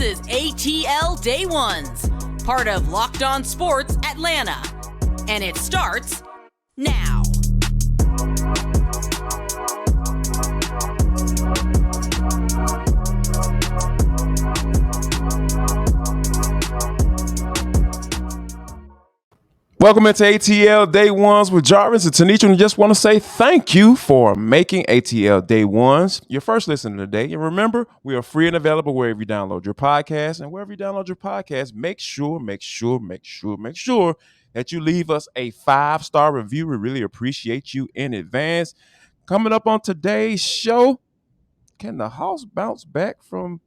is ATL Day Ones, part of Locked On Sports Atlanta. And it starts now. Welcome into ATL Day Ones with Jarvis and Tenitra, and just want to say thank you for making ATL Day Ones your first listen of the day. And remember, we are free and available wherever you download your podcast. And wherever you download your podcast, make sure that you leave us a 5-star review. We really appreciate you in advance. Coming up on today's show, can the Hawks bounce back from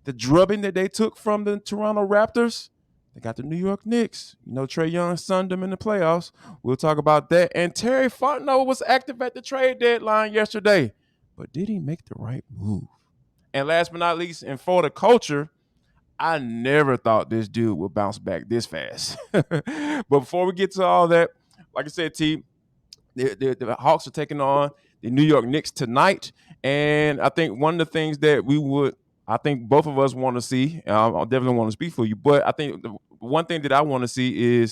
the drubbing that they took from the Toronto Raptors? They got the New York Knicks. You know, Trae Young sunned them in the playoffs. We'll talk about that. And Terry Fontenot was active at the trade deadline yesterday. But did he make the right move? And last but not least, and for the culture, I never thought this dude would bounce back this fast. But before we get to all that, like I said, T, the Hawks are taking on the New York Knicks tonight. And I think one of the things that I think both of us want to see, I definitely want to speak for you, but I think the one thing that I want to see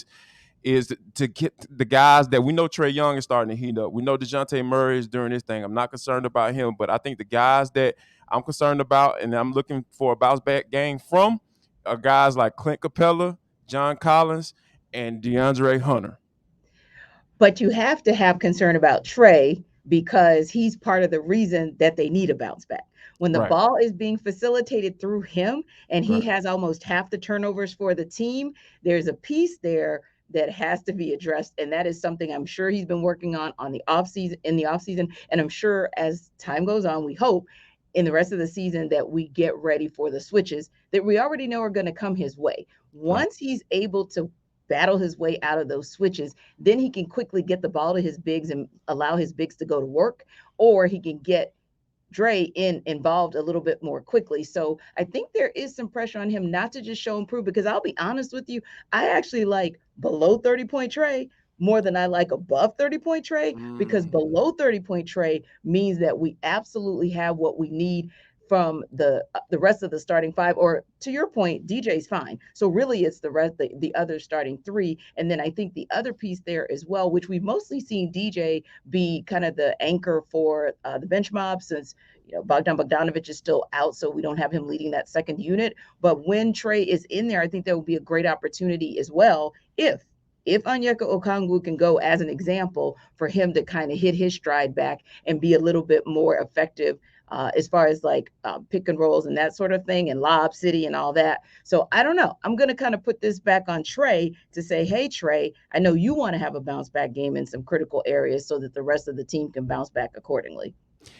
is to get the guys that we know. Trae Young is starting to heat up. We know Dejounte Murray is doing his thing. I'm not concerned about him, but I think the guys that I'm concerned about and I'm looking for a bounce back game from are guys like Clint Capella, John Collins, and DeAndre Hunter. But you have to have concern about Trae because he's part of the reason that they need a bounce back. When the ball is being facilitated through him and he has almost half the turnovers for the team, there's a piece there that has to be addressed. And that is something I'm sure he's been working on the offseason, And I'm sure as time goes on, we hope in the rest of the season that we get ready for the switches that we already know are going to come his way. Once he's able to battle his way out of those switches, then he can quickly get the ball to his bigs and allow his bigs to go to work, or he can get Dre involved a little bit more quickly. So I think there is some pressure on him not to just show and prove, because I'll be honest with you, I actually like below 30-point Trae more than I like above 30-point Trae, because below 30-point Trae means that we absolutely have what we need from the rest of the starting five, or to your point, DJ's fine. So really it's the rest, the other starting three. And then I think the other piece there as well, which we've mostly seen DJ be kind of the anchor for the bench mob, since Bogdan Bogdanovic is still out, so we don't have him leading that second unit. But when Trae is in there, I think there will be a great opportunity as well, if Onyeka Okongwu can go as an example, for him to kind of hit his stride back and be a little bit more effective as far as like pick and rolls and that sort of thing, and lob city and all that. So I don't know. I'm going to kind of put this back on Trae to say, hey, Trae, I know you want to have a bounce back game in some critical areas so that the rest of the team can bounce back accordingly.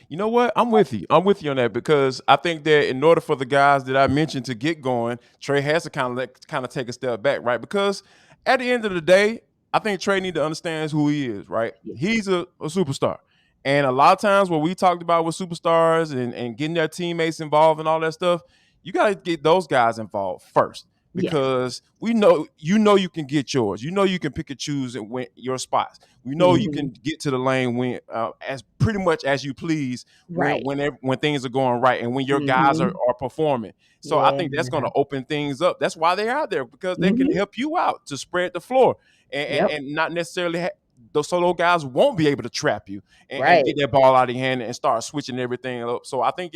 You know what? I'm with you. I'm with you on that, because I think that in order for the guys that I mentioned to get going, Trae has to kind of take a step back, right? Because at the end of the day, I think Trae need to understand who he is, right? He's a superstar. And a lot of times what we talked about with superstars and getting their teammates involved and all that stuff, you got to get those guys involved first, because we know you can get yours. You know you can pick and choose and win your spots. We know you can get to the lane when as pretty much as you please when things are going right and when your guys are performing. So I think that's going to open things up. That's why they're out there, because they can help you out to spread the floor and not necessarily those solo guys won't be able to trap you and get that ball out of your hand and start switching everything up. So I think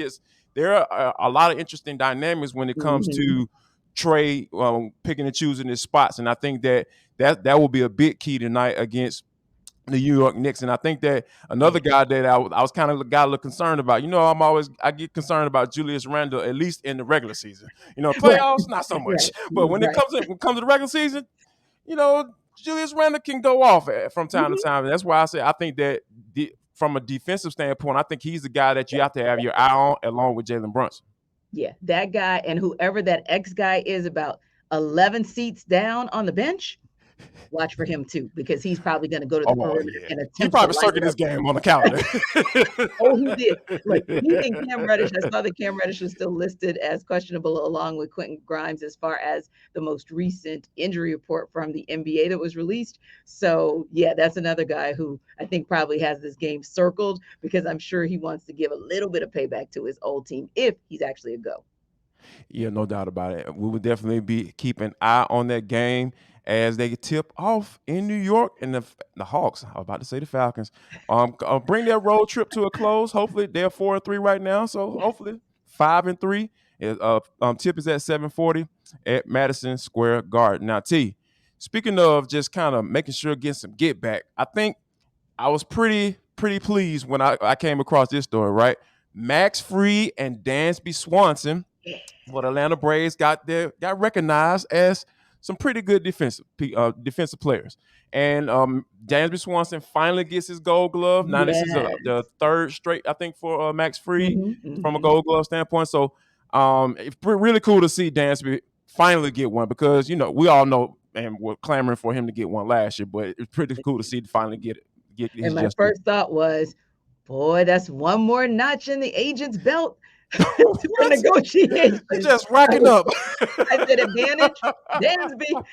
there are a lot of interesting dynamics when it comes to Trae picking and choosing his spots. And I think that will be a big key tonight against the New York Knicks. And I think that another guy that I was kind of a guy a little concerned about, I get concerned about Julius Randle, at least in the regular season. Playoffs, not so much. But when it comes to the regular season, Julius Randle can go off from time to time. And that's why I say I think that from a defensive standpoint, I think he's the guy that you have to have your eye on, along with Jalen Brunson. Yeah, that guy, and whoever that X guy is about 11 seats down on the bench, watch for him too, because he's probably going to go to the perimeter and attempt. He probably circled this game on the calendar. Oh, he did. Look, he and Cam Reddish. I saw that Cam Reddish was still listed as questionable, along with Quentin Grimes, as far as the most recent injury report from the NBA that was released. So yeah, that's another guy who I think probably has this game circled, because I'm sure he wants to give a little bit of payback to his old team if he's actually a go. Yeah, no doubt about it. We would definitely be keeping an eye on that game as they tip off in New York, and the Hawks. I was about to say the Falcons. Bring their road trip to a close. Hopefully, they're 4-3 right now, so Yeah. hopefully 5-3. Tip is at 7:40 at Madison Square Garden. Now, T, speaking of just kind of making sure getting some get back, I think I was pretty pleased when I came across this story. Right, Max Fried and Dansby Swanson for the Atlanta Braves got recognized as some pretty good defensive players. And Dansby Swanson finally gets his Gold Glove. Now this is the Yes. third straight, I think, for Max Fried from a Mhm. Gold Glove standpoint. So it's really cool to see Dansby finally get one because we all know and we're clamoring for him to get one last year, but it's pretty cool to see him finally get his And my just due. first thought was, boy, that's one more notch in the agent's belt for negotiations. They just racking up. I said advantage, Dansby.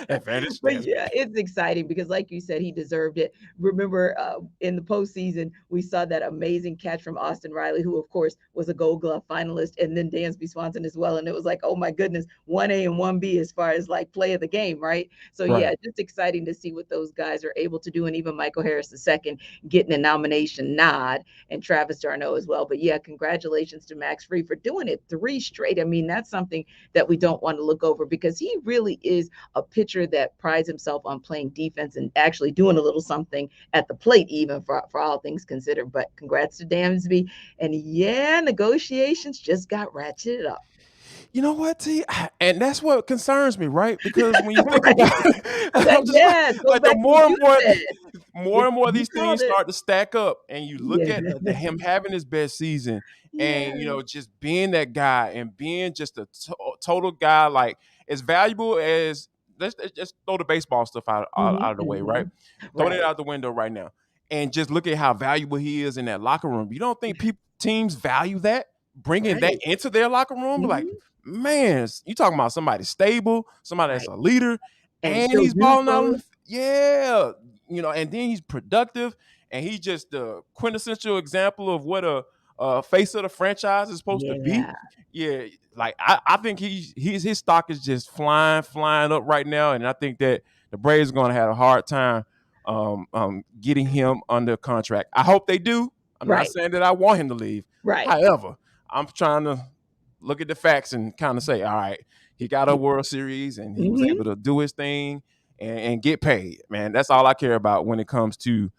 Advantage, But Dansby. yeah, it's exciting because, like you said, he deserved it. Remember, in the postseason, we saw that amazing catch from Austin Riley, who, of course, was a Gold Glove finalist, and then Dansby Swanson as well. And it was like, oh my goodness, 1A and 1B as far as like play of the game, right? So yeah, Right. just exciting to see what those guys are able to do, and even Michael Harris II getting a nomination nod, and Travis Darno as well. But yeah, congratulations to Max Fried for doing it 3 straight. I mean, that's something that we don't want to look over because he really is a pitcher that prides himself on playing defense and actually doing a little something at the plate, even for all things considered. But congrats to Dansby. And yeah, negotiations just got ratcheted up. You know what, T? And that's what concerns me, right? Because when you think Right. about it, I'm just Yes, goes like the back to what you said. more and more You these called things it. start to stack up, and you look at Yeah. him having his best season, Yeah. and just being that guy and being just a total guy, like as valuable as let's just throw the baseball stuff out of the way, right? Throw that Right. out the window right now, and just look at how valuable he is in that locker room. You don't think teams value that? Bringing that Right. into their locker room, like, Mhm. man, you talking about somebody stable, somebody that's Right. a leader, And and still he's balling out useful. yeah, and then he's productive, and he's just the quintessential example of what a face of the franchise is supposed to be. Yeah. Yeah, like I think his stock is just flying up right now, and I think that the Braves are going to have a hard time getting him under contract. I hope they do. I'm not Right. saying that I want him to leave. Right. However, I'm trying to look at the facts and kind of say, all right, he got a World Series and he was Mhm. able to do his thing and get paid. Man, that's all I care about when it comes to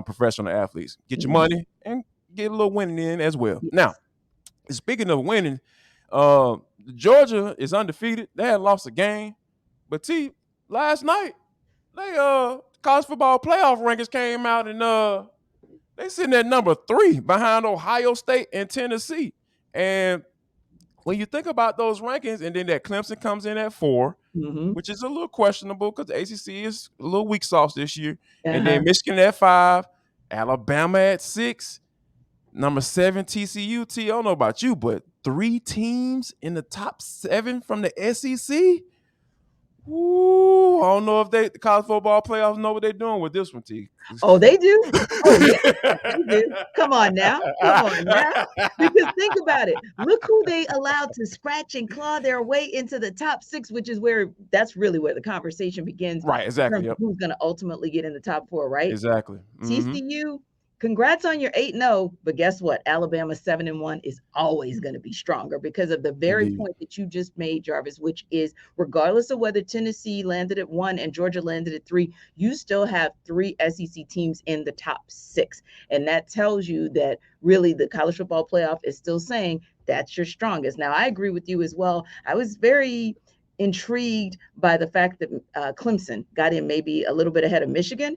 professional athletes. Get your Mhm. money and get a little winning in as well. Now, Yes. speaking of winning, uh, Georgia is undefeated. They had lost a game, but last night they college football playoff rankings came out and they sitting at number 3 behind Ohio State and Tennessee. And when you think about those rankings, and then that Clemson comes in at 4, Mhm. which is a little questionable because the ACC is a little weak sauce this year, and Uh-huh. then Michigan at 5, Alabama at 6, number 7 TCU. I don't know about you, but 3 teams in the top 7 from the SEC. Ooh, I don't know if the college football playoffs know what they're doing with this one, T. Oh, they do? Oh, yeah, they do. Come on now. Come on now. Because think about it. Look who they allowed to scratch and claw their way into the top 6, which is that's really where the conversation begins Right, in exactly. terms of Yep. who's going to ultimately get in the top 4, right? Exactly. Mm-hmm. TCU, congrats on your 8-0, but guess what? Alabama 7-1 is always going to be stronger because of the very Indeed. point that you just made, Jarvis, which is regardless of whether Tennessee landed at 1 and Georgia landed at 3, you still have 3 SEC teams in the top 6. And that tells you that really the college football playoff is still saying that's your strongest. Now, I agree with you as well. I was very intrigued by the fact that Clemson got in maybe a little bit ahead of Michigan.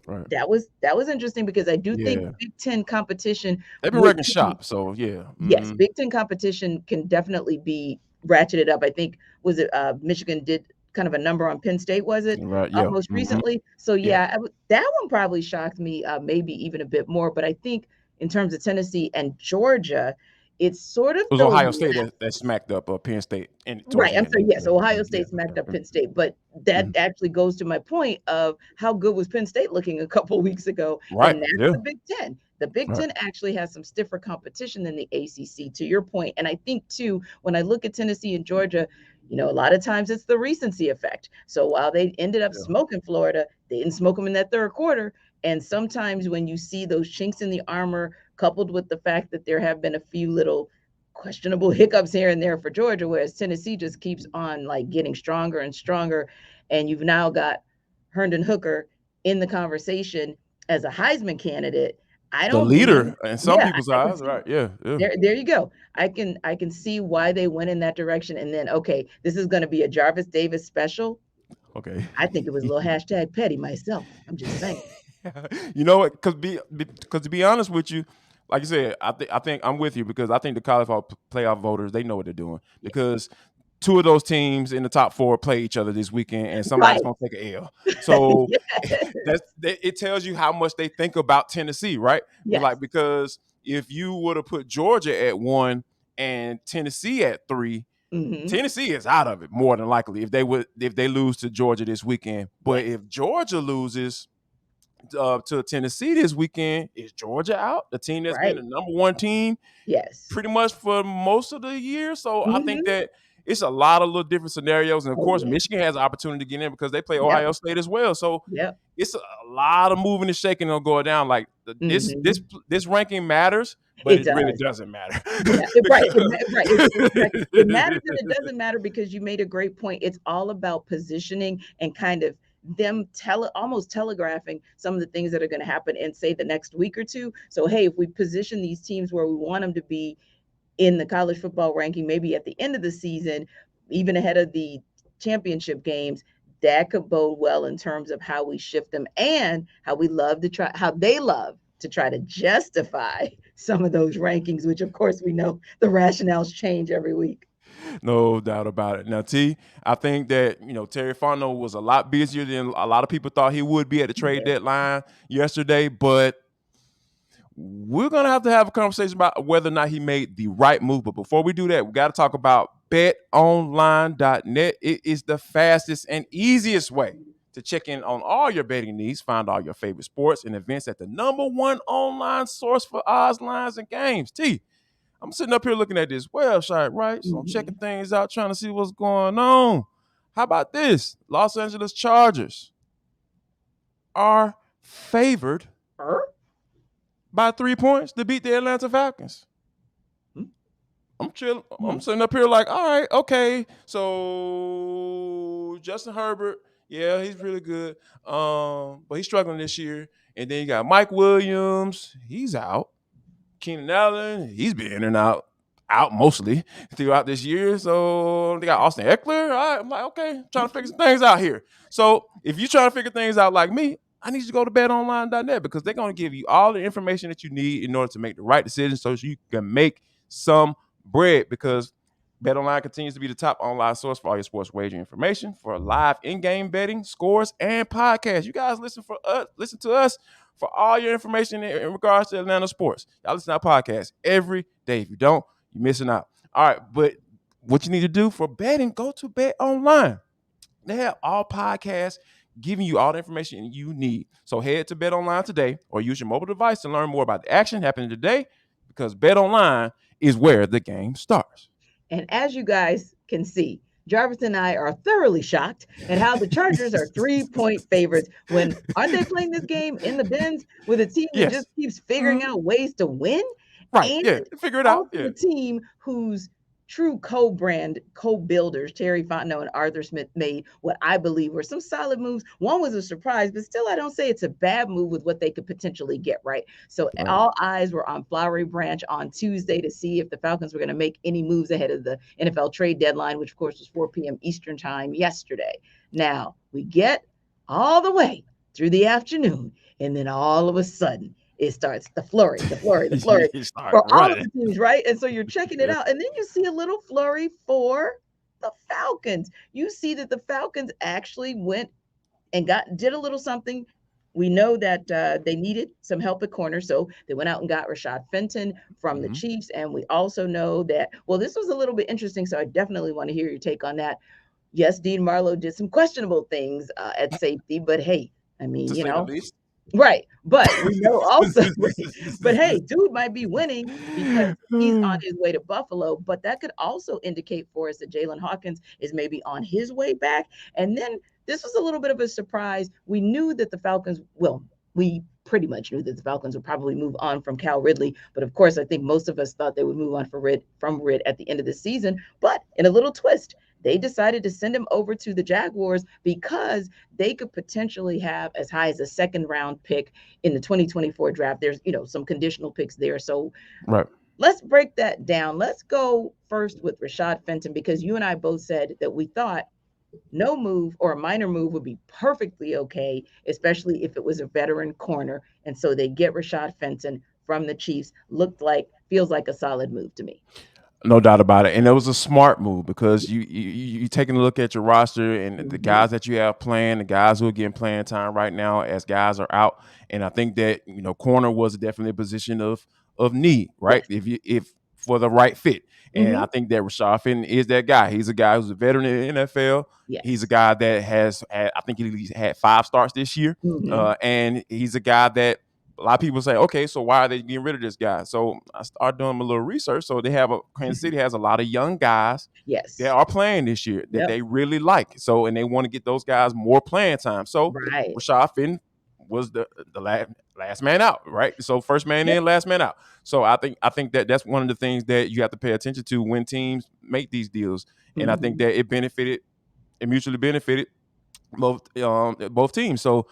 Right. That was interesting because I do think Yeah. Big Ten competition They've been would wrecking shop, so yeah. yes, Mm-hmm. Big Ten competition can definitely be ratcheted up. I think was it Michigan did kind of a number on Penn State, was it Right. Yeah. most Mm-hmm. recently? So Yeah. yeah, that one probably shocked me maybe even a bit more. But I think in terms of Tennessee and Georgia, it's sort of It was the Ohio State that smacked up Penn State towards right. the I'm end. sorry. Yes, Ohio Yeah. State smacked up Yeah. Penn State, but that Mhm. actually goes to my point of how good was Penn State looking a couple weeks ago, Right. and that's Yeah. the Big Ten. The Big Ten actually has some stiffer competition than the ACC, to your point. And I think, too, when I look at Tennessee and Georgia, a lot of times it's the recency effect. So while they ended up smoking Florida, they didn't smoke them in that third quarter. And sometimes when you see those chinks in the armor, coupled with the fact that there have been a few little questionable hiccups here and there for Georgia, whereas Tennessee just keeps on like getting stronger and stronger. And you've now got Herndon Hooker in the conversation as a Heisman candidate. I The don't leader in some people's I can eyes, see, right? Yeah. there you go. I can see why they went in that direction. And then, okay, this is going to be a Jarvis Davis special. Okay. I think it was a little hashtag petty myself. I'm just saying. You know what? Because to be honest with you, like you said, I think I'm with you because I think the college playoff voters, they know what they're doing because two of those teams in the top four play each other this weekend, and somebody's Right. going to take an L. So Yes. it tells you how much they think about Tennessee, right? Yes. Like, because if you would have put Georgia at 1 and Tennessee at 3, Tennessee is out of it more than likely if they lose to Georgia this weekend. But if Georgia loses to Tennessee this weekend, is Georgia out? The team that's been the number one team, pretty much for most of the year. So I think that it's a lot of little different scenarios, and of course, Michigan has an opportunity to get in because they play Ohio State as well. So it's a lot of moving and shaking and going down. Like this ranking matters, but it really doesn't matter. Right. It matters and it doesn't matter because you made a great point. It's all about positioning and kind of them almost telegraphing some of the things that are going to happen in, say, the next week or two. So, hey, if we position these teams where we want them to be in the college football ranking, maybe at the end of the season, even ahead of the championship games, that could bode well in terms of how we shift them and how they love to try to justify some of those rankings, which of course we know the rationales change every week. No doubt about it. Now, T, I think that, Terry Fontenot was a lot busier than a lot of people thought he would be at the trade deadline yesterday, but we're going to have a conversation about whether or not he made the right move. But before we do that, we got to talk about betonline.net. It is the fastest and easiest way to check in on all your betting needs, find all your favorite sports and events at the number one online source for odds, lines, and games. T, I'm sitting up here looking at this website, right? So I'm checking things out, trying to see what's going on. How about this? Los Angeles Chargers are favored by 3 points to beat the Atlanta Falcons. I'm chilling. I'm sitting up here like, all right, okay. So Justin Herbert, yeah, he's really good. But he's struggling this year. And then you got Mike Williams, he's out. Keenan Allen, he's been in and out mostly throughout this year. So they got Austin Eckler. All right, I'm like, okay, trying to figure some things out here. So if you're trying to figure things out like me, I need you to go to betonline.net because they're going to give you all the information that you need in order to make the right decision so you can make some bread, because BetOnline continues to be the top online source for all your sports wagering information, for live in-game betting, scores, and podcasts. You guys listen to us for all your information in regards to Atlanta sports. Y'all listen to our podcast every day. If you don't, you're missing out. All right, but what you need to do for betting, go to BetOnline. They have all podcasts giving you all the information you need. So head to BetOnline today or use your mobile device to learn more about the action happening today, because BetOnline is where the game starts. And as you guys can see, Jarvis and I are thoroughly shocked at how the Chargers are 3-point favorites when aren't they playing this game in the bins with a team that just keeps figuring out ways to win? Right. And figure it out. A team whose true co-builders, Terry Fontenot and Arthur Smith, made what I believe were some solid moves. One was a surprise, but still I don't say it's a bad move with what they could potentially get, right? So all eyes were on Flowery Branch on Tuesday to see if the Falcons were going to make any moves ahead of the NFL trade deadline, which of course was 4 p.m. Eastern time yesterday. Now we get all the way through the afternoon, and then all of a sudden it starts the flurry for all of the teams, right? And so you're checking it out, and then you see a little flurry for the Falcons. You see that the Falcons actually went and did a little something. We know that they needed some help at corner, so they went out and got Rashad Fenton from the Chiefs, and we also know that, well, this was a little bit interesting, so I definitely want to hear your take on that. Yes, Dean Marlowe did some questionable things at safety, but hey, I mean, to say the least. Right. But we know also, right, but hey, dude might be winning because he's on his way to Buffalo. But that could also indicate for us that Jalen Hawkins is maybe on his way back. And then this was a little bit of a surprise. We knew that the Falcons, well, we pretty much knew that the Falcons would probably move on from Cal Ridley. But of course, I think most of us thought they would move on from Rid at the end of the season. But in a little twist, they decided to send him over to the Jaguars because they could potentially have as high as a second round pick in the 2024 draft. There's, some conditional picks there. So Right. let's break that down. Let's go first with Rashad Fenton, because you and I both said that we thought no move or a minor move would be perfectly okay, especially if it was a veteran corner. And so they get Rashad Fenton from the Chiefs. Feels like a solid move to me. No doubt about it, and it was a smart move because you taking a look at your roster and the guys that you have playing, the guys who are getting playing time right now as guys are out, and I think that corner was definitely a position of need, right? Yes. If for the right fit, and I think that Rashad Fenton is that guy. He's a guy who's a veteran in the NFL. Yes. He's a guy that has had, I think he had 5 starts this year, and he's a guy that a lot of people say, okay, so why are they getting rid of this guy? So I started doing a little research. So they have Kansas City has a lot of young guys that are playing this year that they really like. So, and they want to get those guys more playing time. So Rashad Fenton was the last man out, right? So first man in, last man out. So I think that that's one of the things that you have to pay attention to when teams make these deals. And I think that it mutually benefited both teams. So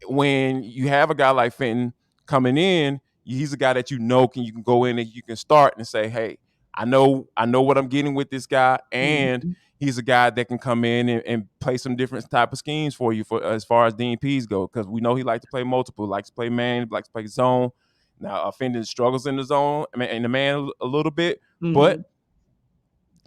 when you have a guy like Fenton coming in, he's a guy that you can go in and you can start and say, hey, I know what I'm getting with this guy, and he's a guy that can come in and play some different type of schemes for you for as far as DNPs go, because we know he likes to play multiple, likes to play man, likes to play zone. Now Fenton struggles in the zone and the man a little bit, but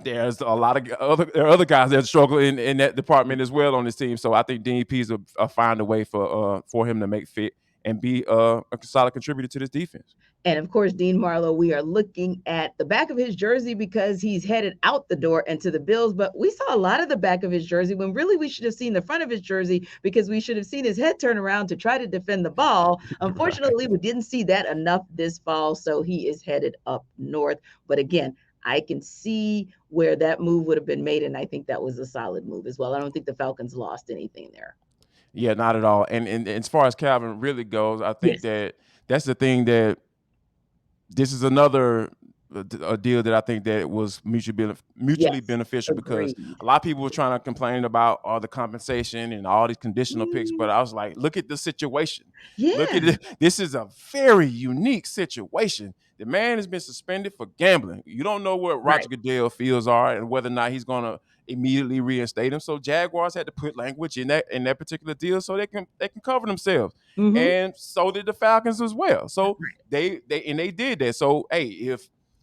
there's a lot of other guys that struggle in that department as well on this team. So I think DNPs will find a way for him to make fit and be a solid contributor to this defense. And of course, Dean Marlowe, we are looking at the back of his jersey because he's headed out the door and to the Bills. But we saw a lot of the back of his jersey when really we should have seen the front of his jersey, because we should have seen his head turn around to try to defend the ball. Unfortunately, we didn't see that enough this fall. So he is headed up north. But again, I can see where that move would have been made, and I think that was a solid move as well. I don't think the Falcons lost anything there. Yeah, not at all. And as far as Calvin Ridley goes, I think that's the thing that this is another a deal that I think that was mutually beneficial, because a lot of people were trying to complain about all the compensation and all these conditional picks, but I was like, look at the situation. Look at it. This is a very unique situation. The man has been suspended for gambling. You don't know what Roger Goodell feels are and whether or not he's going to immediately reinstate him. So Jaguars had to put language in that particular deal so they can cover themselves. And so did the Falcons as well. So they did that. So hey,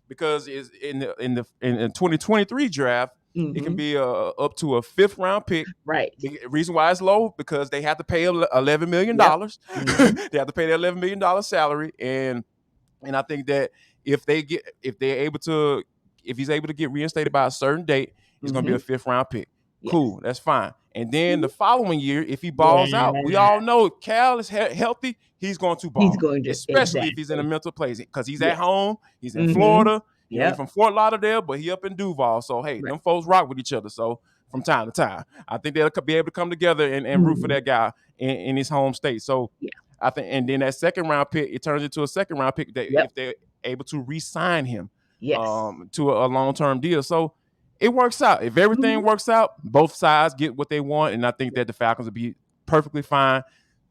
because it's in the 2023 draft, it can be up to a 5th round pick. Right. The reason why it's low, because they have to pay $11 million. They have to pay their $11 million salary, and I think that if he's able to get reinstated by a certain date, he's going to be a 5th round pick. Cool, that's fine. And then the following year, if he balls out, we all know Cal is healthy. He's going to ball, especially if he's in a mental place, because he's at home. He's in Florida. He's from Fort Lauderdale, but he up in Duval. So hey, them folks rock with each other. So from time to time, I think they'll be able to come together and root for that guy in his home state. So I think, and then that 2nd round pick, it turns into a 2nd round pick if they're able to re-sign him to a long-term deal. So it works out. If everything works out, both sides get what they want, and I think that the Falcons will be perfectly fine.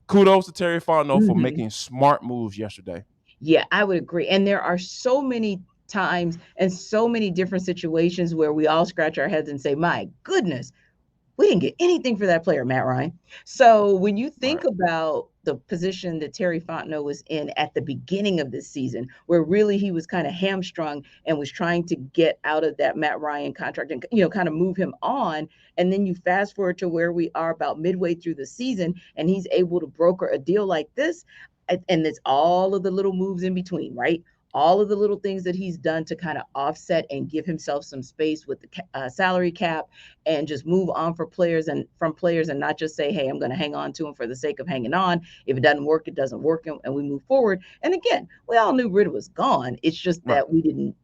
Kudos to Terry Fontenot for making smart moves yesterday. Yeah, I would agree. And there are so many times and so many different situations where we all scratch our heads and say, my goodness, we didn't get anything for that player, Matt Ryan. So when you think about the position that Terry Fontenot was in at the beginning of this season, where really he was kind of hamstrung and was trying to get out of that Matt Ryan contract and, kind of move him on. And then you fast forward to where we are about midway through the season, and he's able to broker a deal like this. And it's all of the little moves in between, right? all of the little things that he's done to kind of offset and give himself some space with the salary cap and just move on for players and from players and not just say, hey, I'm going to hang on to him for the sake of hanging on. If it doesn't work, it doesn't work, and we move forward. And again, we all knew Rid was gone. It's just that we didn't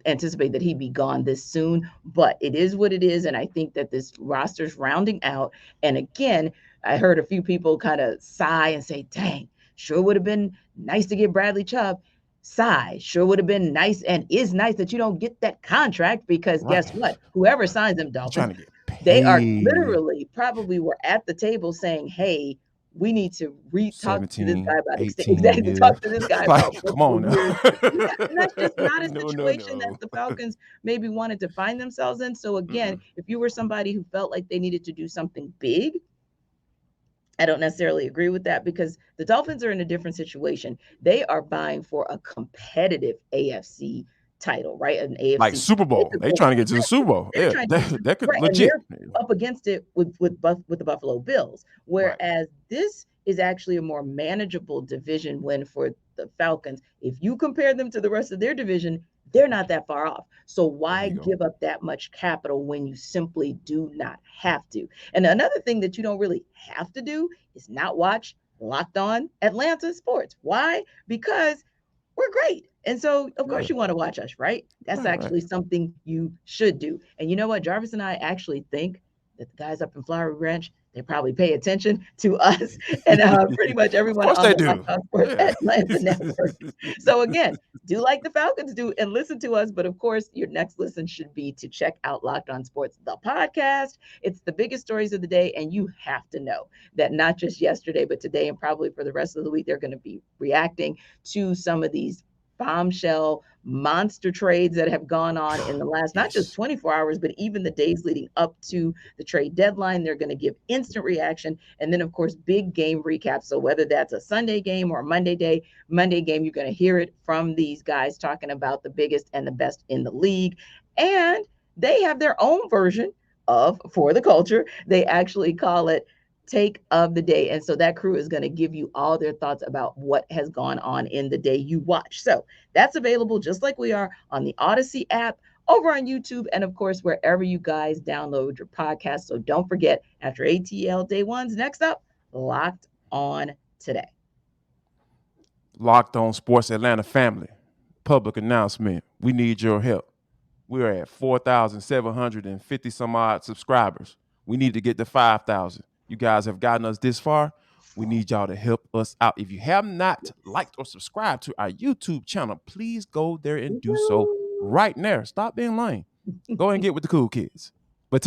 anticipate that he'd be gone this soon, but it is what it is. And I think that this roster's rounding out. And again, I heard a few people kind of sigh and say, dang, sure would have been nice to get Bradley Chubb. Sigh, sure would have been nice and is nice that you don't get that contract because guess what? Whoever signs them, Dolphins, they are literally probably were at the table saying, hey, we need to talk to this guy about exactly talk to this guy about come on now. And that's just not a situation that the Falcons maybe wanted to find themselves in. So again, if you were somebody who felt like they needed to do something big, I don't necessarily agree with that because the Dolphins are in a different situation. They are vying for a competitive AFC title, right? An AFC like Super Bowl. They're trying to get to the Super Bowl. Yeah, that could legit. And they're up against it with the Buffalo Bills, whereas this is actually a more manageable division win for the Falcons. If you compare them to the rest of their division, they're not that far off. So why give up that much capital when you simply do not have to? And another thing that you don't really have to do is not watch Locked On Atlanta Sports. Why? Because we're great. And so, of course, you want to watch us, right? That's actually something you should do. And you know what? Jarvis and I actually think that the guys up in Flowery Branch, they probably pay attention to us and pretty much everyone on the Sports Atlanta Network. So again, do like the Falcons do and listen to us. But of course, your next listen should be to check out Locked On Sports, the podcast. It's the biggest stories of the day. And you have to know that not just yesterday, but today and probably for the rest of the week, they're going to be reacting to some of these bombshell monster trades that have gone on in the last, not just 24 hours, but even the days leading up to the trade deadline. They're going to give instant reaction. And then, of course, big game recaps. So whether that's a Sunday game or a Monday game, you're going to hear it from these guys talking about the biggest and the best in the league. And they have their own version of For the Culture. They actually call it Take of the Day. And so that crew is going to give you all their thoughts about what has gone on in the day you watch. So that's available just like we are on the Odyssey app, over on YouTube, and of course, wherever you guys download your podcast. So don't forget, after ATL Day One's next up, Locked On Today. Locked On Sports Atlanta family. Public announcement. We need your help. We're at 4,750 some odd subscribers. We need to get to 5,000. You guys have gotten us this far. We need y'all to help us out. If you have not liked or subscribed to our YouTube channel, please go there and do so right now. Stop being lame. Go and get with the cool kids. But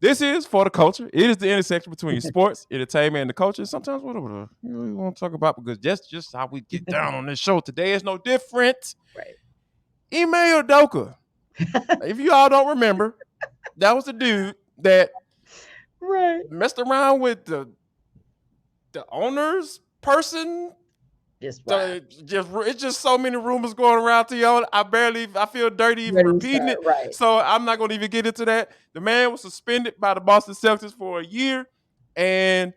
this is For the Culture. It is the intersection between sports, entertainment, and the culture. Sometimes whatever we want to talk about, because that's just how we get down on this show. Today is no different. Right. Ime Udoka. If you all don't remember, that was the dude that messed around with the owner's person. It's just so many rumors going around to y'all. I feel dirty even repeating it. Right. So I'm not going to even get into that. The man was suspended by the Boston Celtics for a year, and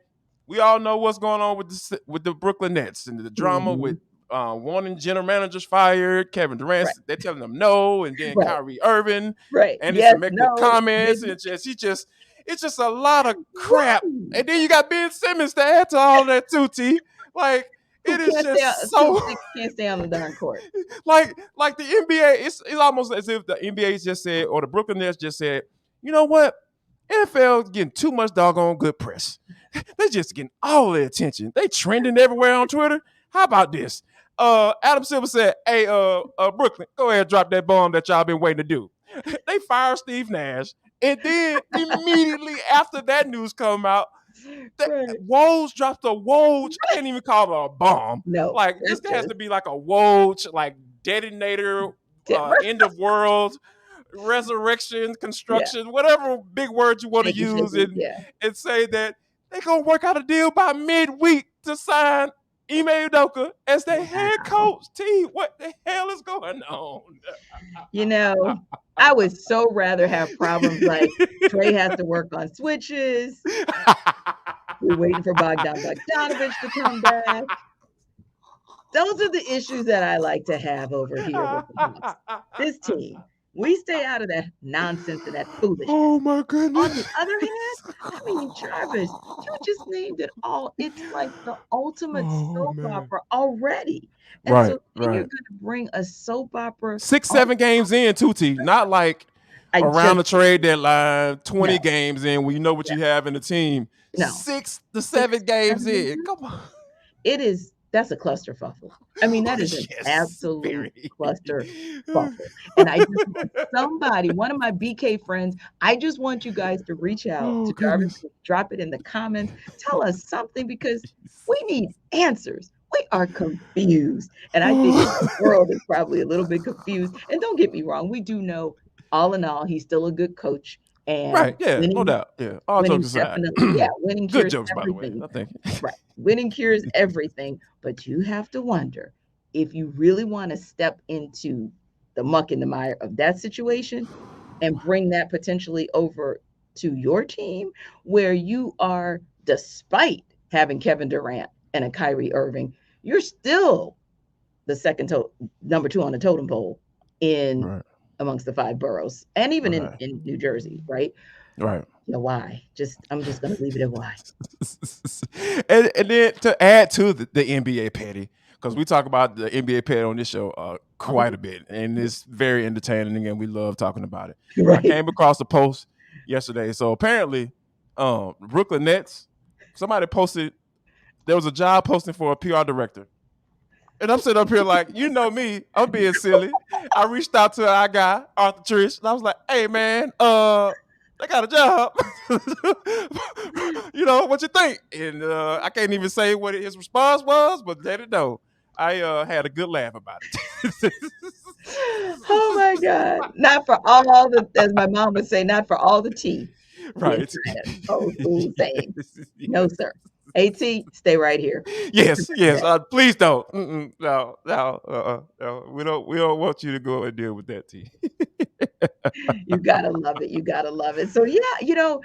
we all know what's going on with the Brooklyn Nets and the drama with wanting general managers fired. Kevin Durant, they're telling them no, and then Kyrie Irving, and it's making comments, and it's just a lot of crap. And then you got Ben Simmons to add to all that too, T. Like, it is just so can't stay on the darn court. Like the NBA, it's almost as if the NBA just said, or the Brooklyn Nets just said, you know what? NFL is getting too much doggone good press. They're just getting all the attention. They trending everywhere on Twitter. How about this? Adam Silver said, hey, Brooklyn, go ahead and drop that bomb that y'all been waiting to do. They fired Steve Nash. And then immediately after that news come out, Woj dropped a Woj. I can't even call it a bomb. No. Like, this has to be like a Woj, like detonator, end of world, resurrection, construction, whatever big word you want to use, and say that they're going to work out a deal by midweek to sign Ime Udoka as their head coach. T, what the hell is going on? You know, I would so rather have problems like Trae has to work on switches. We're waiting for Bogdanovich to come back. Those are the issues that I like to have over here with the Hawks. This team, we stay out of that nonsense and that foolishness. Oh my On the goodness. other hand, I mean, Jarvis, you just named it all. It's like the ultimate Oh soap man. opera already. And Right, so then you're right. going to bring a soap opera. 6, On, 7 games in, Tutti. Not like I around just, the trade deadline, 20 no, games in when you know what yeah, you have in the team. no. 6 to 7 6, games 7 in. games. Come on. That's a clusterfuffle. I mean, that is an Yes, absolute very. clusterfuffle. And I just want somebody, one of my BK friends, I just want you guys to reach out Oh to Jarvis, goodness. drop it in the comments, tell us something because we need answers. We are confused. And I think the world is probably a little bit confused. And don't get me wrong, we do know all in all, he's still a good coach. And Right, yeah, no winning, doubt. Yeah. All jokes winning aside. definitely, yeah, winning Good cures jokes, by the way. everything. I think. Right. Winning cures everything, but you have to wonder if you really want to step into the muck and the mire of that situation and bring that potentially over to your team where you are, despite having Kevin Durant and a Kyrie Irving, you're still the number 2 on the totem pole in Right, amongst the 5 boroughs and even right, in New Jersey, right? right. You know, why? I'm just gonna leave it at why. And then to add to the NBA petty, because we talk about the NBA petty on this show quite a bit, and it's very entertaining, and we love talking about it. I Right. came across a post yesterday. So apparently, Brooklyn Nets, somebody posted, there was a job posting for a PR director. And I'm sitting up here like, you know me, I'm being silly. I reached out to our guy, Arthur Trish, and I was like, hey man, they got a job. You know, what you think? And I can't even say what his response was, but let it know. I had a good laugh about it. Oh my God. Not for all the, as my mom would say, not for all the tea. Yes, Right. old school saying. No, Yes. sir. AT, stay right here. Yes, yes. Please don't. No, no, no. We don't want you to go and deal with that, T. You gotta love it. You gotta love it. So yeah,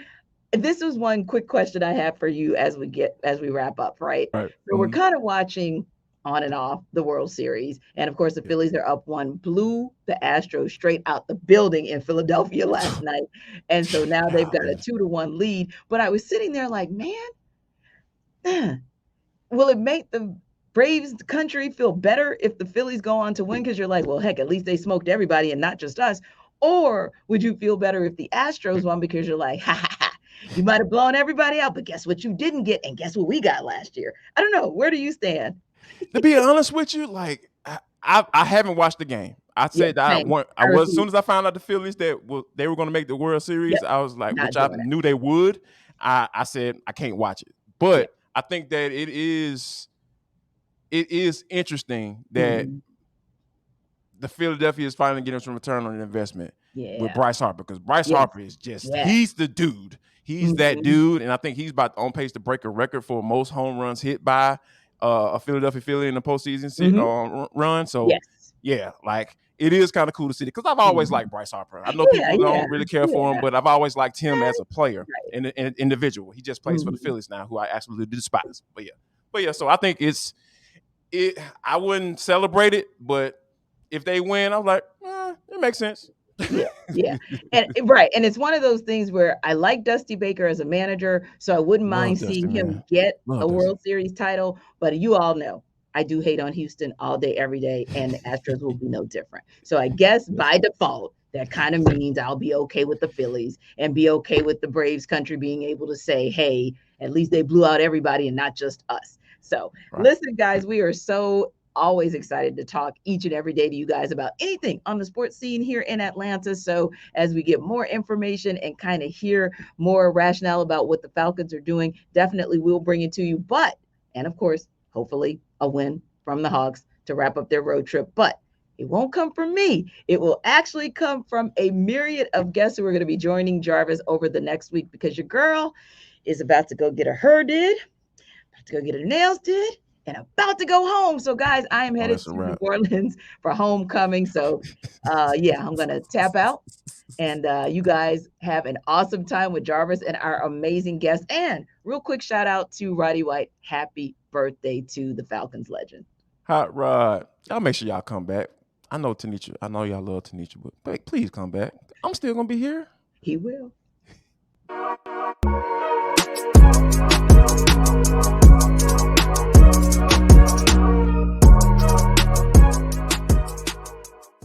this was one quick question I have for you as we wrap up, right? Right. So we're kind of watching on and off the World Series. And of course, the Yeah. Phillies are up 1, blew the Astros straight out the building in Philadelphia last night. And so now they've Oh, got a man. 2-1 lead. But I was sitting there like, man, will it make the Braves country feel better if the Phillies go on to win? Because you're like, well, heck, at least they smoked everybody and not just us. Or would you feel better if the Astros won because you're like, ha ha ha, you might have blown everybody out, but guess what you didn't get? And guess what we got last year? I don't know. Where do you stand? To be honest with you, like I haven't watched the game. I Yeah, said that same. I I was as refuse. soon as I found out the Phillies they were going to make the World Series. Yep, I was like, not which I doing it. knew they would. I said I can't watch it, Yeah. but I think that it is interesting that Mhm. the Philadelphia is finally getting some return on an investment with Yeah. Bryce Harper, because Bryce Yes. Harper is just Yeah. he's the dude. He's that Mhm. dude, and I think he's about on pace to break a record for most home runs hit by a Philadelphia Philly in the postseason run. So Yes. yeah, like it is kind of cool to see it because I've always Mhm. liked Bryce Harper. I know people Yeah. don't really care for him, but I've always liked him as a player Right. and an individual. He just plays for the Mhm. Phillies now, who I absolutely despise. But yeah. So I think it. I wouldn't celebrate it, but if they win, I'm like, it makes sense. Yeah. And right. And it's one of those things where I like Dusty Baker as a manager, so I wouldn't Love mind Dusty, seeing him man. get Love a Dusty. World Series title. But you all know I do hate on Houston all day, every day, and the Astros will be no different. So I guess by default, that kind of means I'll be okay with the Phillies and be okay with the Braves country being able to say, hey, at least they blew out everybody and not just us. So Right. listen, guys, we are so always excited to talk each and every day to you guys about anything on the sports scene here in Atlanta. So as we get more information and kind of hear more rationale about what the Falcons are doing, definitely we'll bring it to you. And of course, hopefully a win from the Hawks to wrap up their road trip. But it won't come from me. It will actually come from a myriad of guests who are going to be joining Jarvis over the next week, because your girl is about to go get her hair did, about to go get her nails did, and about to go home. So guys, I am headed That's a to New wrap. Orleans for homecoming. So I'm going to tap out, and you guys have an awesome time with Jarvis and our amazing guests. And real quick shout out to Roddy White. Happy birthday to the Falcons legend. Hot Rod. Y'all make sure y'all come back. I know Tenitra. I know y'all love Tenitra, but please come back. I'm still gonna be here. He will.